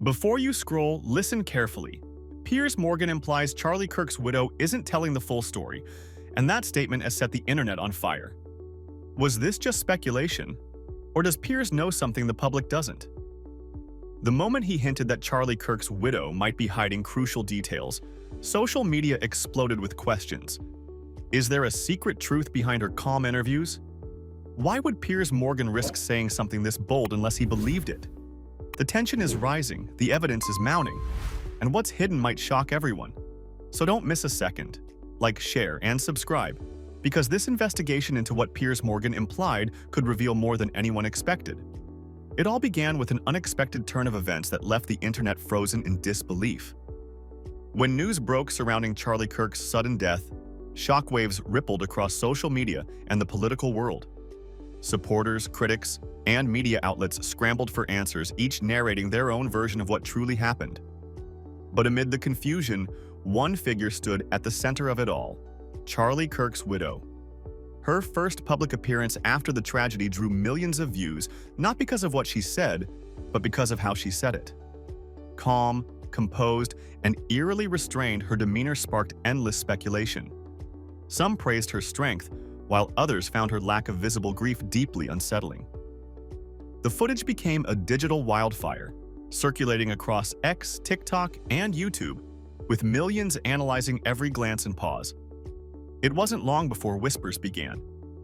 Before you scroll, listen carefully. Piers Morgan implies Charlie Kirk's widow isn't telling the full story, and that statement has set the internet on fire. Was this just speculation? Or does Piers know something the public doesn't? The moment he hinted that Charlie Kirk's widow might be hiding crucial details, social media exploded with questions. Is there a secret truth behind her calm interviews? Why would Piers Morgan risk saying something this bold unless he believed it? The tension is rising, the evidence is mounting, and what's hidden might shock everyone. So don't miss a second. Like, share, and subscribe, because this investigation into what Piers Morgan implied could reveal more than anyone expected. It all began with an unexpected turn of events that left the internet frozen in disbelief. When news broke surrounding Charlie Kirk's sudden death, shockwaves rippled across social media and the political world. Supporters, critics, and media outlets scrambled for answers, each narrating their own version of what truly happened. But amid the confusion, one figure stood at the center of it all: Charlie Kirk's widow. Her first public appearance after the tragedy drew millions of views, not because of what she said, but because of how she said it. Calm, composed, and eerily restrained, her demeanor sparked endless speculation. Some praised her strength, while others found her lack of visible grief deeply unsettling. The footage became a digital wildfire, circulating across X, TikTok, and YouTube, with millions analyzing every glance and pause. It wasn't long before whispers began,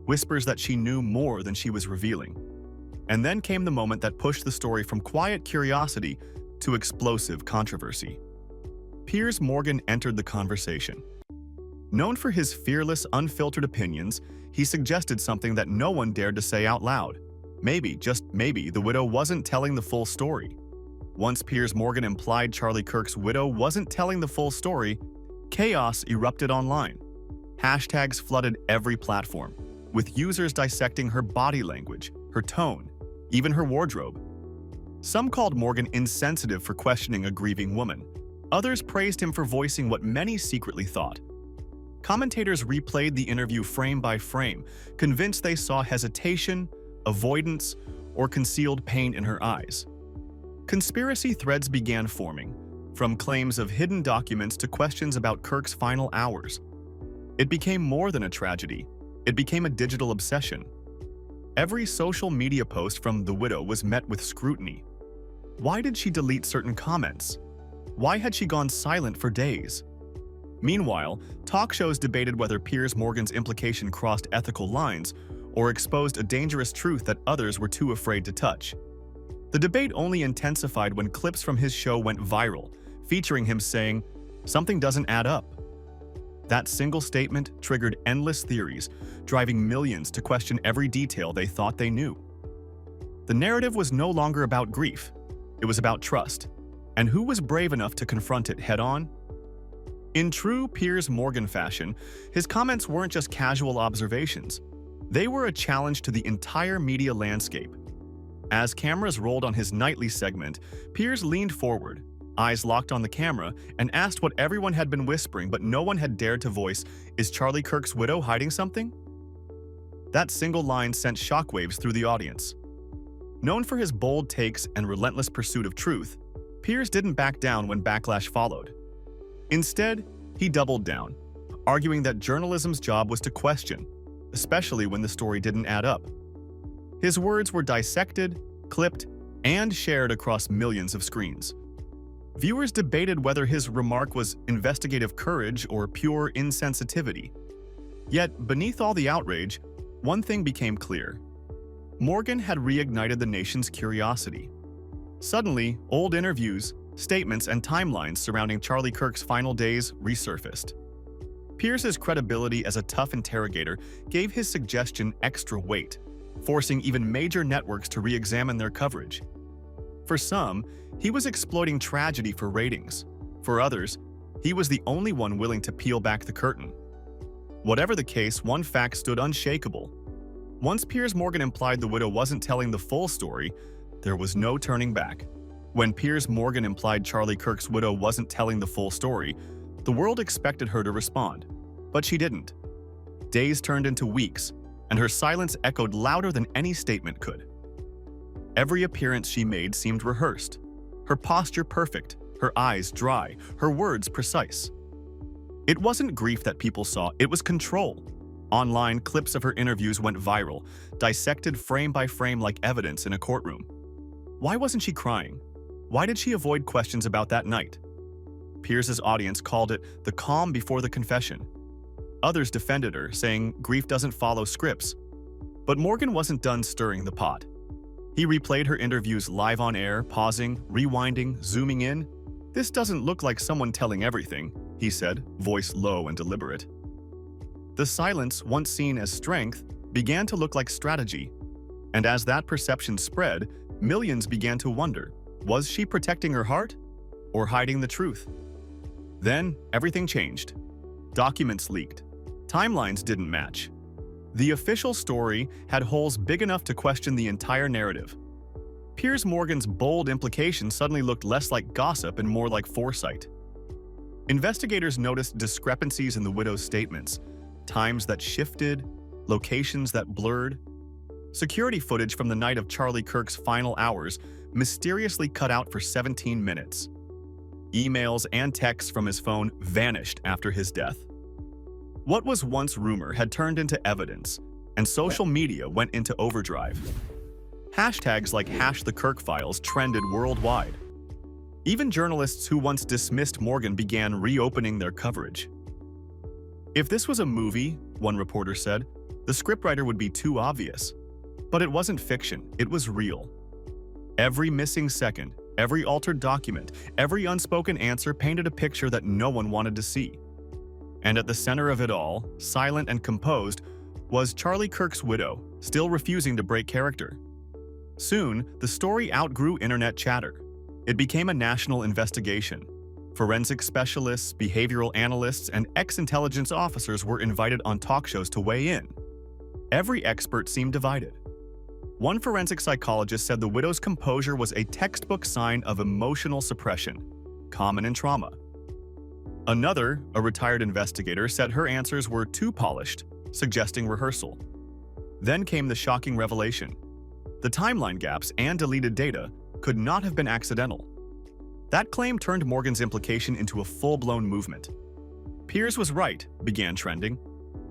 whispers that she knew more than she was revealing. And then came the moment that pushed the story from quiet curiosity to explosive controversy. Piers Morgan entered the conversation. Known for his fearless, unfiltered opinions, he suggested something that no one dared to say out loud. Maybe, just maybe, the widow wasn't telling the full story. Once Piers Morgan implied Charlie Kirk's widow wasn't telling the full story, chaos erupted online. Hashtags flooded every platform, with users dissecting her body language, her tone, even her wardrobe. Some called Morgan insensitive for questioning a grieving woman. Others praised him for voicing what many secretly thought. Commentators replayed the interview frame by frame, convinced they saw hesitation, avoidance, or concealed pain in her eyes. Conspiracy threads began forming, from claims of hidden documents to questions about Kirk's final hours. It became more than a tragedy. It became a digital obsession. Every social media post from the widow was met with scrutiny. Why did she delete certain comments? Why had she gone silent for days? Meanwhile, talk shows debated whether Piers Morgan's implication crossed ethical lines or exposed a dangerous truth that others were too afraid to touch. The debate only intensified when clips from his show went viral, featuring him saying, "Something doesn't add up." That single statement triggered endless theories, driving millions to question every detail they thought they knew. The narrative was no longer about grief. It was about trust. And who was brave enough to confront it head-on? In true Piers Morgan fashion, his comments weren't just casual observations. They were a challenge to the entire media landscape. As cameras rolled on his nightly segment, Piers leaned forward, eyes locked on the camera, and asked what everyone had been whispering but no one had dared to voice: "Is Charlie Kirk's widow hiding something?" That single line sent shockwaves through the audience. Known for his bold takes and relentless pursuit of truth, Piers didn't back down when backlash followed. Instead, he doubled down, arguing that journalism's job was to question, especially when the story didn't add up. His words were dissected, clipped, and shared across millions of screens. Viewers debated whether his remark was investigative courage or pure insensitivity. Yet, beneath all the outrage, one thing became clear. Morgan had reignited the nation's curiosity. Suddenly, old interviews, statements, and timelines surrounding Charlie Kirk's final days resurfaced. Piers's credibility as a tough interrogator gave his suggestion extra weight, forcing even major networks to re-examine their coverage. For some, he was exploiting tragedy for ratings. For others, he was the only one willing to peel back the curtain. Whatever the case, one fact stood unshakable. Once Piers Morgan implied the widow wasn't telling the full story, there was no turning back. When Piers Morgan implied Charlie Kirk's widow wasn't telling the full story, the world expected her to respond. But she didn't. Days turned into weeks, and her silence echoed louder than any statement could. Every appearance she made seemed rehearsed. her posture perfect, her eyes dry, her words precise. It wasn't grief that people saw, it was control. Online clips of her interviews went viral, dissected frame by frame like evidence in a courtroom. Why wasn't she crying? Why did she avoid questions about that night? Piers's audience called it the calm before the confession. Others defended her, saying grief doesn't follow scripts. But Morgan wasn't done stirring the pot. He replayed her interviews live on air, pausing, rewinding, zooming in. "This doesn't look like someone telling everything," he said, voice low and deliberate. The silence, once seen as strength, began to look like strategy. And as that perception spread, millions began to wonder, was she protecting her heart or hiding the truth? Then, everything changed. Documents leaked. Timelines didn't match. The official story had holes big enough to question the entire narrative. Piers Morgan's bold implications suddenly looked less like gossip and more like foresight. Investigators noticed discrepancies in the widow's statements, times that shifted, locations that blurred. Security footage from the night of Charlie Kirk's final hours mysteriously cut out for 17 minutes. Emails and texts from his phone vanished after his death. What was once rumor had turned into evidence, and social media went into overdrive. Hashtags like #TheKirkFiles trended worldwide. Even journalists who once dismissed Morgan began reopening their coverage. If this was a movie, one reporter said, the scriptwriter would be too obvious. But it wasn't fiction, it was real. Every missing second, every altered document, every unspoken answer painted a picture that no one wanted to see. And at the center of it all, silent and composed, was Charlie Kirk's widow, still refusing to break character. Soon, the story outgrew internet chatter. It became a national investigation. Forensic specialists, behavioral analysts, and ex-intelligence officers were invited on talk shows to weigh in. Every expert seemed divided. One forensic psychologist said the widow's composure was a textbook sign of emotional suppression, common in trauma. Another, a retired investigator, said her answers were too polished, suggesting rehearsal. Then came the shocking revelation. The timeline gaps and deleted data could not have been accidental. That claim turned Morgan's implication into a full-blown movement. Piers was right, began trending.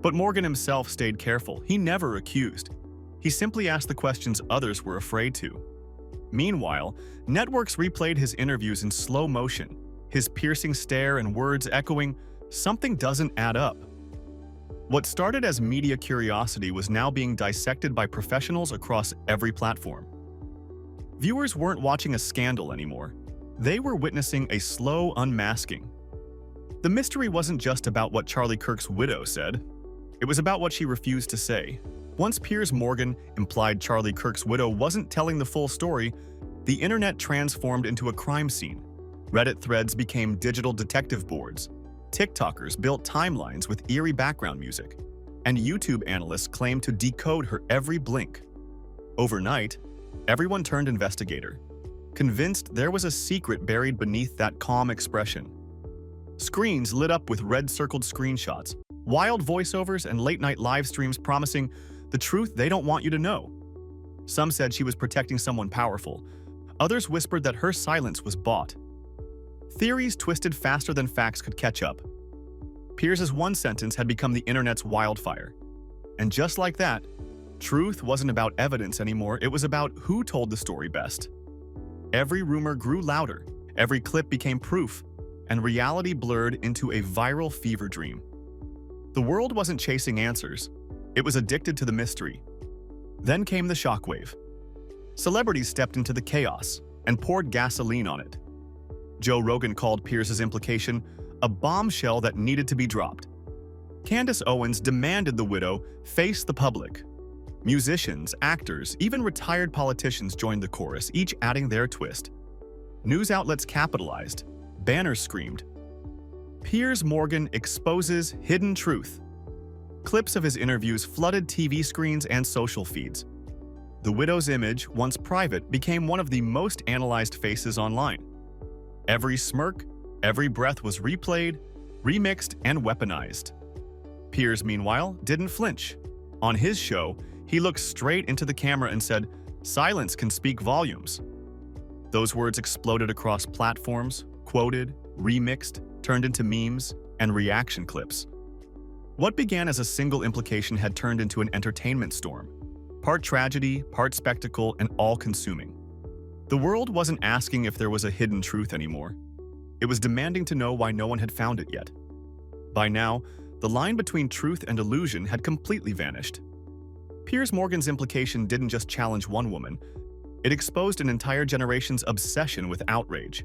But Morgan himself stayed careful. He never accused. He simply asked the questions others were afraid to. Meanwhile, networks replayed his interviews in slow motion, his piercing stare and words echoing, "Something doesn't add up." What started as media curiosity was now being dissected by professionals across every platform. Viewers weren't watching a scandal anymore. They were witnessing a slow unmasking. The mystery wasn't just about what Charlie Kirk's widow said. It was about what she refused to say. Once Piers Morgan implied Charlie Kirk's widow wasn't telling the full story, the internet transformed into a crime scene. Reddit threads became digital detective boards. TikTokers built timelines with eerie background music. And YouTube analysts claimed to decode her every blink. Overnight, everyone turned investigator, convinced there was a secret buried beneath that calm expression. Screens lit up with red-circled screenshots, wild voiceovers, and late-night live streams promising the truth they don't want you to know. Some said she was protecting someone powerful. Others whispered that her silence was bought. Theories twisted faster than facts could catch up. Piers's one sentence had become the internet's wildfire. And just like that, truth wasn't about evidence anymore, it was about who told the story best. Every rumor grew louder, every clip became proof, and reality blurred into a viral fever dream. The world wasn't chasing answers, it was addicted to the mystery. Then came the shockwave. Celebrities stepped into the chaos and poured gasoline on it. Joe Rogan called Piers's implication a bombshell that needed to be dropped. Candace Owens demanded the widow face the public. Musicians, actors, even retired politicians joined the chorus, each adding their twist. News outlets capitalized. Banners screamed, "Piers Morgan exposes hidden truth." Clips of his interviews flooded TV screens and social feeds. The widow's image, once private, became one of the most analyzed faces online. Every smirk, every breath was replayed, remixed, and weaponized. Piers, meanwhile, didn't flinch. On his show, he looked straight into the camera and said, "Silence can speak volumes." Those words exploded across platforms, quoted, remixed, turned into memes, and reaction clips. What began as a single implication had turned into an entertainment storm, part tragedy, part spectacle, and all-consuming. The world wasn't asking if there was a hidden truth anymore. It was demanding to know why no one had found it yet. By now, the line between truth and illusion had completely vanished. Piers Morgan's implication didn't just challenge one woman, it exposed an entire generation's obsession with outrage.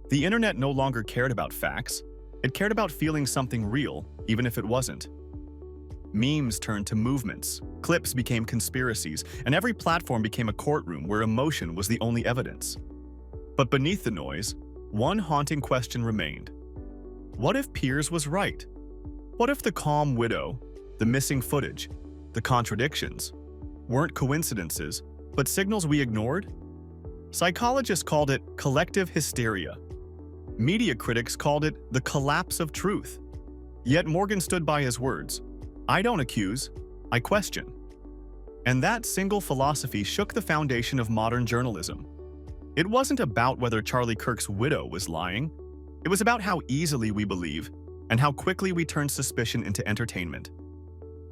The internet no longer cared about facts, it cared about feeling something real, even if it wasn't. Memes turned to movements, clips became conspiracies, and every platform became a courtroom where emotion was the only evidence. But beneath the noise, one haunting question remained. What if Piers was right? What if the calm widow, the missing footage, the contradictions, weren't coincidences, but signals we ignored? Psychologists called it collective hysteria. Media critics called it the collapse of truth. Yet Morgan stood by his words. I don't accuse, I question. And that single philosophy shook the foundation of modern journalism. It wasn't about whether Charlie Kirk's widow was lying. It was about how easily we believe and how quickly we turn suspicion into entertainment.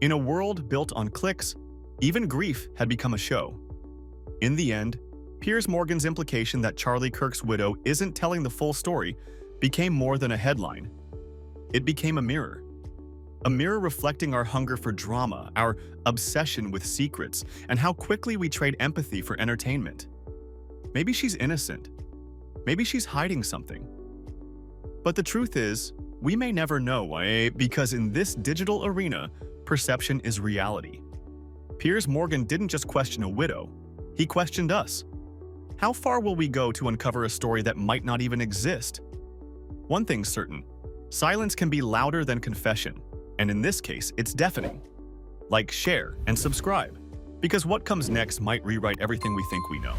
In a world built on clicks, even grief had become a show. In the end, Piers Morgan's implication that Charlie Kirk's widow isn't telling the full story became more than a headline. It became a mirror reflecting our hunger for drama, our obsession with secrets, and how quickly we trade empathy for entertainment. Maybe she's innocent. Maybe she's hiding something. But the truth is, we may never know why, because in this digital arena, perception is reality. Piers Morgan didn't just question a widow, he questioned us. How far will we go to uncover a story that might not even exist? One thing's certain, silence can be louder than confession, and in this case, it's deafening. Like, share, and subscribe, because what comes next might rewrite everything we think we know.